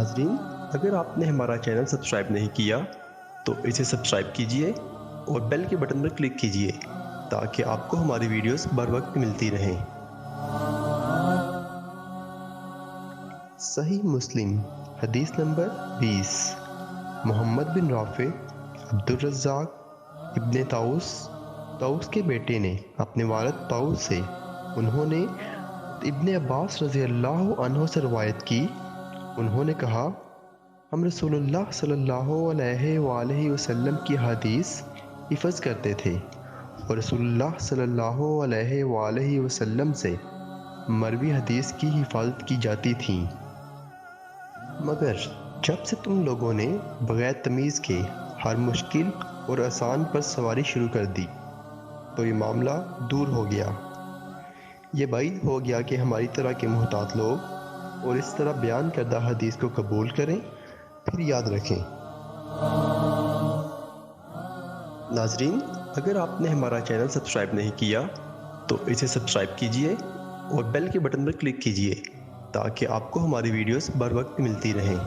ناظرین، اگر آپ نے ہمارا چینل سبسکرائب نہیں کیا تو اسے سبسکرائب کیجئے اور بیل کے بٹن پر کلک کیجئے تاکہ آپ کو ہماری ویڈیوز بر وقت ملتی رہیں۔ صحیح مسلم حدیث نمبر 20۔ محمد بن رافع عبدالرزاق ابن طاؤس کے بیٹے نے اپنے والد طاؤس سے، انہوں نے ابن عباس رضی اللہ عنہ سے روایت کی، انہوں نے کہا، ہم رسول اللہ صلی اللہ علیہ وآلہ وسلم کی حدیث حفظ کرتے تھے اور رسول اللہ صلی اللہ علیہ وآلہ وسلم سے مروی حدیث کی حفاظت کی جاتی تھیں، مگر جب سے تم لوگوں نے بغیر تمیز کے ہر مشکل اور آسان پر سواری شروع کر دی تو یہ معاملہ دور ہو گیا۔ یہ بعید ہو گیا کہ ہماری طرح کے محتاط لوگ اور اس طرح بیان کردہ حدیث کو قبول کریں، پھر یاد رکھیں۔ ناظرین، اگر آپ نے ہمارا چینل سبسکرائب نہیں کیا تو اسے سبسکرائب کیجئے اور بیل کے بٹن پر کلک کیجئے تاکہ آپ کو ہماری ویڈیوز بر وقت ملتی رہیں۔